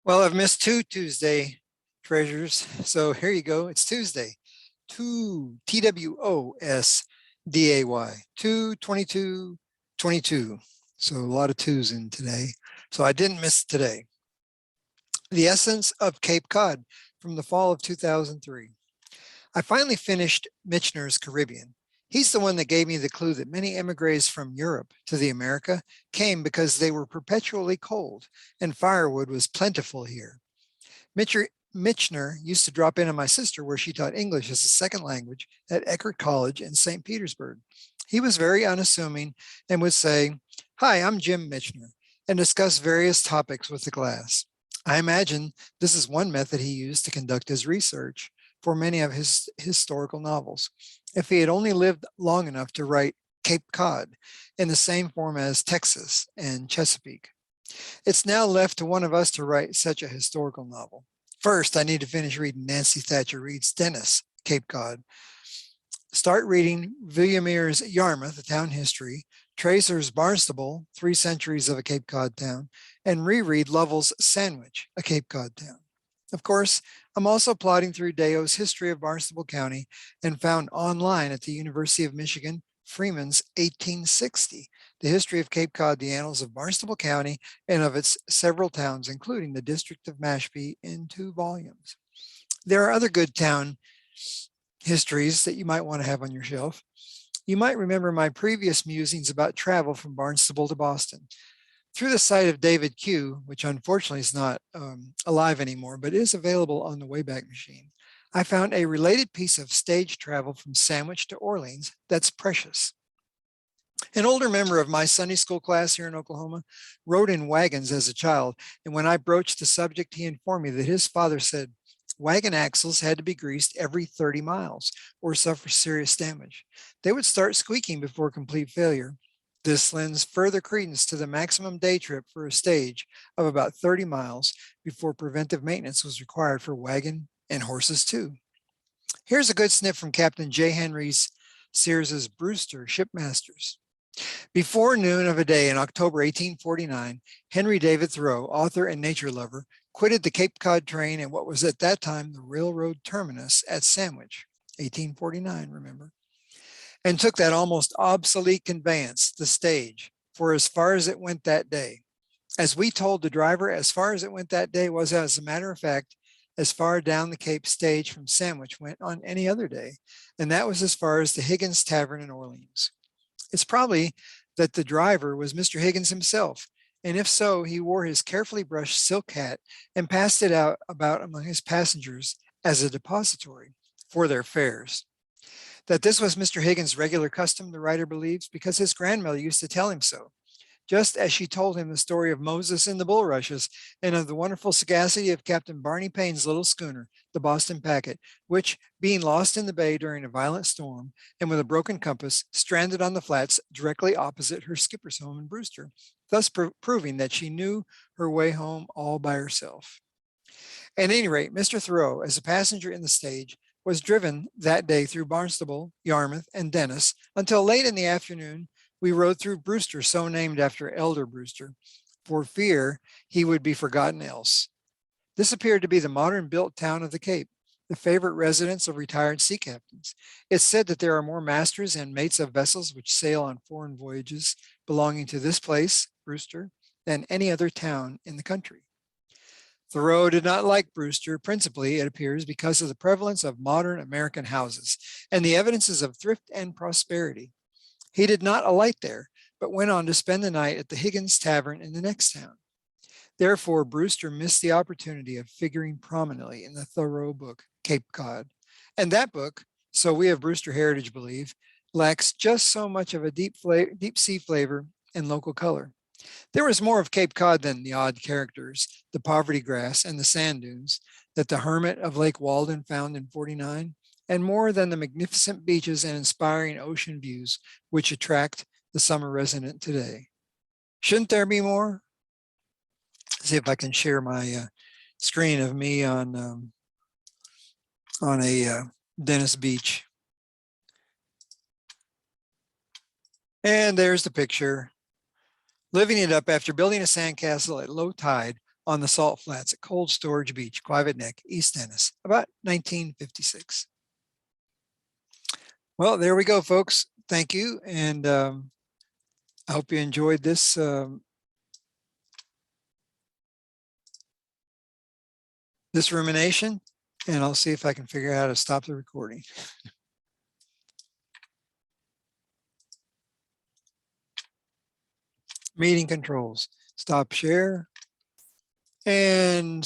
Well, I've missed two Tuesday treasures. So here you go. It's Tuesday. Two TWOSDAY. 2/22/22. So a lot of twos in today. So I didn't miss today. The Essence of Cape Cod from the fall of 2003. I finally finished Michener's Caribbean. He's the one that gave me the clue that many emigres from Europe to the America came because they were perpetually cold and firewood was plentiful here. Michener used to drop in on my sister where she taught English as a second language at Eckerd College in St. Petersburg. He was very unassuming and would say, "Hi, I'm Jim Michener," and discuss various topics with the class. I imagine this is one method he used to conduct his research for many of his historical novels. If he had only lived long enough to write Cape Cod in the same form as Texas and Chesapeake. It's now left to one of us to write such a historical novel. First, I need to finish reading Nancy Thatcher Reid's Dennis, Cape Cod. Start reading Villiers Yarmouth, a town history, Tracer's Barnstable, 3 centuries of a Cape Cod town, and reread Lovell's Sandwich, a Cape Cod town. Of course, I'm also plodding through Deo's History of Barnstable County and found online at the University of Michigan Freeman's 1860, the history of Cape Cod, the annals of Barnstable County and of its several towns, including the district of Mashpee, in 2 volumes. There are other good town histories that you might want to have on your shelf. You might remember my previous musings about travel from Barnstable to Boston. Through the site of David Q, which unfortunately is not alive anymore, but is available on the Wayback Machine, I found a related piece of stage travel from Sandwich to Orleans that's precious. An older member of my Sunday school class here in Oklahoma rode in wagons as a child, and when I broached the subject, he informed me that his father said wagon axles had to be greased every 30 miles or suffer serious damage. They would start squeaking before complete failure. This lends further credence to the maximum day trip for a stage of about 30 miles before preventive maintenance was required for wagon and horses too. Here's a good snip from Captain J. Henry's Sears's Brewster Shipmasters. Before noon of a day in October 1849, Henry David Thoreau, author and nature lover, quitted the Cape Cod train at what was at that time the railroad terminus at Sandwich, 1849, remember, and took that almost obsolete conveyance, the stage, for as far as it went that day. As we told the driver, as far as it went that day was, as a matter of fact, as far down the Cape stage from Sandwich went on any other day, and that was as far as the Higgins Tavern in Orleans. It's probably that the driver was Mr. Higgins himself, and if so, he wore his carefully brushed silk hat and passed it out about among his passengers as a depository for their fares. That this was Mr. Higgins' regular custom, the writer believes, because his grandmother used to tell him so, just as she told him the story of Moses in the bulrushes and of the wonderful sagacity of Captain Barney Payne's little schooner, the Boston Packet, which, being lost in the bay during a violent storm and with a broken compass, stranded on the flats directly opposite her skipper's home in Brewster, thus proving that she knew her way home all by herself. At any rate, Mr. Thoreau, as a passenger in the stage, was driven that day through Barnstable, Yarmouth, and Dennis until late in the afternoon. We rode through Brewster, so named after Elder Brewster, for fear he would be forgotten else. This appeared to be the modern-built town of the Cape, the favorite residence of retired sea captains. It's said that there are more masters and mates of vessels which sail on foreign voyages belonging to this place, Brewster, than any other town in the country. Thoreau did not like Brewster, principally, it appears, because of the prevalence of modern American houses and the evidences of thrift and prosperity. He did not alight there, but went on to spend the night at the Higgins Tavern in the next town. Therefore, Brewster missed the opportunity of figuring prominently in the Thoreau book, Cape Cod. And that book, so we of Brewster heritage believe, lacks just so much of a deep sea flavor and local color. There was more of Cape Cod than the odd characters, the poverty grass, and the sand dunes that the hermit of Lake Walden found in 49, and more than the magnificent beaches and inspiring ocean views which attract the summer resident today. Shouldn't there be more? See if I can share my screen of me on a Dennis Beach. And there's the picture. Living it up after building a sandcastle at low tide on the salt flats at Cold Storage Beach, Quivett Neck, East Ennis, about 1956. Well, there we go, folks. Thank you. And I hope you enjoyed this this rumination, and I'll see if I can figure out how to stop the recording. Meeting controls, stop share, and